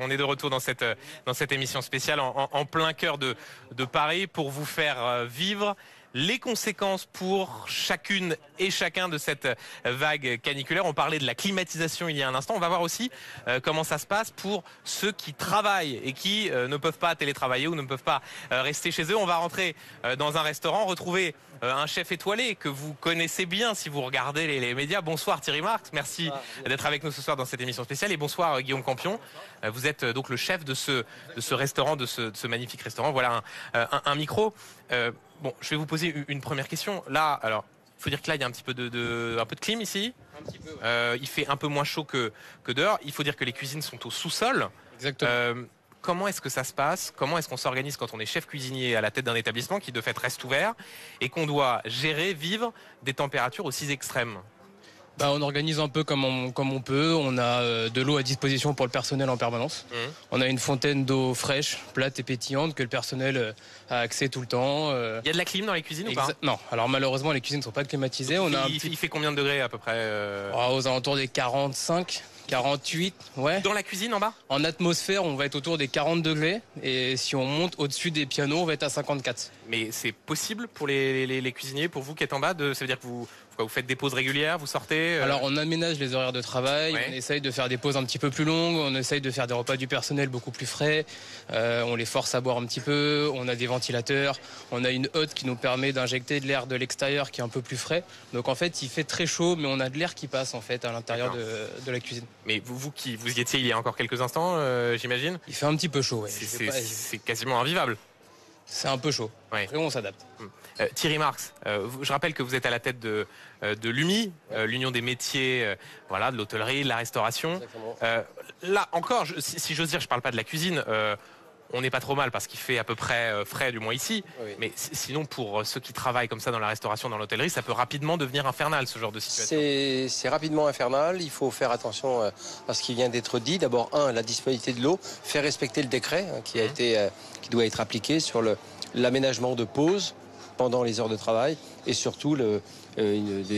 On est de retour dans cette émission spéciale en plein cœur de Paris pour vous faire vivre les conséquences pour chacune et chacun de cette vague caniculaire. On parlait de la climatisation il y a un instant. On va voir aussi comment ça se passe pour ceux qui travaillent et qui ne peuvent pas télétravailler ou ne peuvent pas rester chez eux. On va rentrer dans un restaurant, retrouver un chef étoilé que vous connaissez bien si vous regardez les médias. Bonsoir Thierry Marx, merci d'être avec nous ce soir dans cette émission spéciale. Et bonsoir Guillaume Campion. Vous êtes donc le chef de ce restaurant, de ce magnifique restaurant. Voilà un micro. Bon, je vais vous poser une première question. Là, alors, il faut dire que là, il y a un petit peu de clim ici. Un petit peu, ouais. Il fait un peu moins chaud que dehors. Il faut dire que les cuisines sont au sous-sol. Exactement. Comment est-ce que ça se passe? Comment est-ce qu'on s'organise quand on est chef cuisinier à la tête d'un établissement qui de fait reste ouvert et qu'on doit gérer, vivre des températures aussi extrêmes? On organise un peu comme on peut. On a de l'eau à disposition pour le personnel en permanence. On a une fontaine d'eau fraîche, plate et pétillante que le personnel a accès tout le temps. Il y a de la clim dans les cuisines ou pas? Non, alors malheureusement les cuisines ne sont pas climatisées. Il fait combien de degrés à peu près aux alentours des 45, 48, ouais. Dans la cuisine en bas? En atmosphère, on va être autour des 40 degrés. Et si on monte au-dessus des pianos, on va être à 54. Mais c'est possible pour les cuisiniers, pour vous qui êtes en bas, ça veut dire que vous faites des pauses régulières, vous sortez Alors on aménage les horaires de travail, ouais. On essaye de faire des pauses un petit peu plus longues, on essaye de faire des repas du personnel beaucoup plus frais, on les force à boire un petit peu, on a des ventilateurs, on a une hotte qui nous permet d'injecter de l'air de l'extérieur qui est un peu plus frais. Donc en fait il fait très chaud mais on a de l'air qui passe en fait à l'intérieur de la cuisine. Mais vous qui vous y étiez il y a encore quelques instants, j'imagine? Il fait un petit peu chaud, ouais. C'est quasiment invivable. C'est un peu chaud. Ouais. Après on s'adapte. Thierry Marx, je rappelle que vous êtes à la tête de l'UMI, ouais. L'Union des métiers, voilà, de l'hôtellerie, de la restauration. Là encore, si j'ose dire, je parle pas de la cuisine. On n'est pas trop mal parce qu'il fait à peu près frais du moins ici. Oui. Mais sinon, pour ceux qui travaillent comme ça dans la restauration, dans l'hôtellerie, ça peut rapidement devenir infernal ce genre de situation. C'est rapidement infernal. Il faut faire attention à ce qui vient d'être dit. D'abord, la disponibilité de l'eau, faire respecter le décret qui doit être appliqué sur l'aménagement de pause pendant les heures de travail et surtout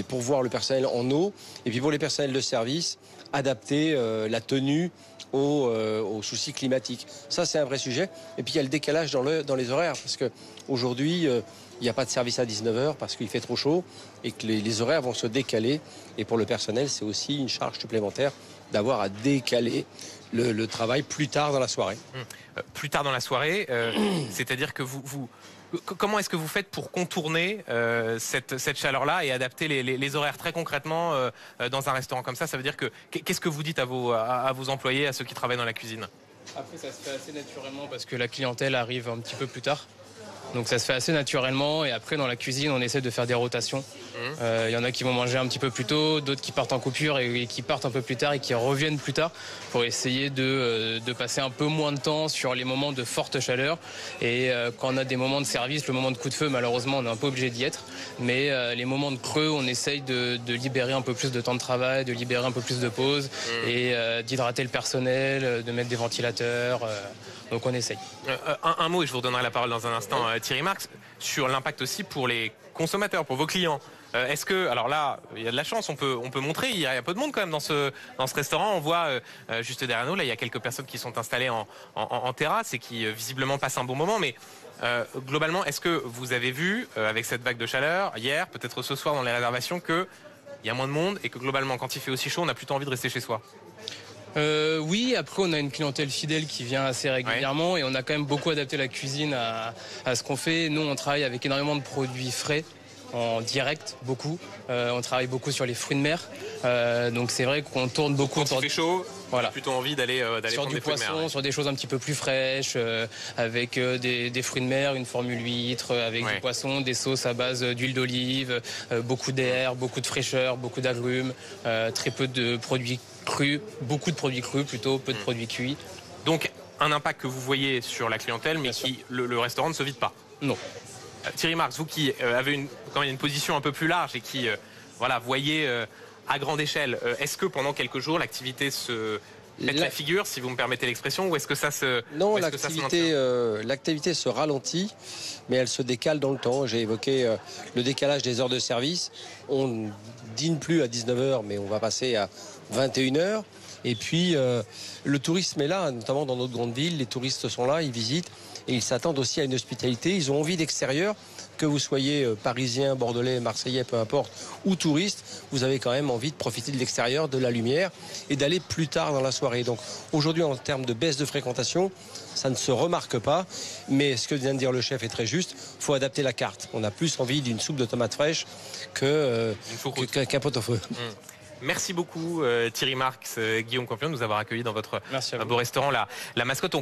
pourvoir le personnel en eau. Et puis pour les personnels de service, adapter la tenue aux soucis climatiques. Ça, c'est un vrai sujet. Et puis il y a le décalage dans les horaires parce qu'aujourd'hui, il n'y a pas de service à 19h parce qu'il fait trop chaud et que les horaires vont se décaler. Et pour le personnel, c'est aussi une charge supplémentaire d'avoir à décaler le travail plus tard dans la soirée. Plus tard dans la soirée, c'est-à-dire que comment est-ce que vous faites pour contourner cette chaleur-là et adapter les horaires très concrètement dans un restaurant comme ça? Ça veut dire qu'est-ce que vous dites à vos employés, à ceux qui travaillent dans la cuisine? Après, ça se fait assez naturellement parce que la clientèle arrive un petit peu plus tard. Donc ça se fait assez naturellement et après dans la cuisine on essaie de faire des rotations. Il y en a qui vont manger un petit peu plus tôt, d'autres qui partent en coupure et qui partent un peu plus tard et qui reviennent plus tard pour essayer de passer un peu moins de temps sur les moments de forte chaleur. Et quand on a des moments de service, le moment de coup de feu malheureusement on est un peu obligé d'y être. Mais les moments de creux on essaye de libérer un peu plus de temps de travail, de libérer un peu plus de pause et d'hydrater le personnel, de mettre des ventilateurs. Donc on essaye. Un mot et je vous redonnerai la parole dans un instant, Thierry Marx, sur l'impact aussi pour les consommateurs, pour vos clients. Est-ce que, alors là, il y a de la chance, on peut montrer, il y a un peu de monde quand même dans ce restaurant. On voit juste derrière nous, là, il y a quelques personnes qui sont installées en terrasse et qui visiblement passent un bon moment. Mais globalement, est-ce que vous avez vu, avec cette vague de chaleur, hier, peut-être ce soir dans les réservations, qu'il y a moins de monde et que globalement, quand il fait aussi chaud, on a plutôt envie de rester chez soi? Oui, après on a une clientèle fidèle qui vient assez régulièrement, ouais. Et on a quand même beaucoup adapté la cuisine à ce qu'on fait. Nous on travaille avec énormément de produits frais, en direct, beaucoup. On travaille beaucoup sur les fruits de mer. Donc c'est vrai qu'on tourne beaucoup. Quand il fait chaud, voilà. On a plutôt envie d'aller sur prendre du des poisson, fruits de mer, ouais. Sur des choses un petit peu plus fraîches, avec des fruits de mer, une formule huître, avec du poisson, des sauces à base d'huile d'olive, beaucoup d'air, beaucoup de fraîcheur, beaucoup d'agrumes, très peu de produits crus, beaucoup de produits crus plutôt, peu de produits cuits. Donc un impact que vous voyez sur la clientèle, mais le restaurant ne se vide pas? Non. Thierry Marx, vous qui avez quand même une position un peu plus large et qui voyez à grande échelle, est-ce que pendant quelques jours l'activité se pète la figure, si vous me permettez l'expression, ou est-ce que ça se... Non, l'activité se ralentit, mais elle se décale dans le temps. J'ai évoqué le décalage des heures de service. On ne dîne plus à 19h, mais on va passer à 21h. Et puis le tourisme est là, notamment dans notre grande ville. Les touristes sont là, ils visitent et ils s'attendent aussi à une hospitalité. Ils ont envie d'extérieur. Que vous soyez parisien, bordelais, marseillais, peu importe, ou touriste, vous avez quand même envie de profiter de l'extérieur, de la lumière et d'aller plus tard dans la soirée. Donc aujourd'hui, en termes de baisse de fréquentation, ça ne se remarque pas. Mais ce que vient de dire le chef est très juste. Il faut adapter la carte. On a plus envie d'une soupe de tomates fraîches qu'un pot-au-feu. Merci beaucoup Thierry Marx, Guillaume Campion, de nous avoir accueillis dans votre Merci à vous. beau restaurant La Mascotte.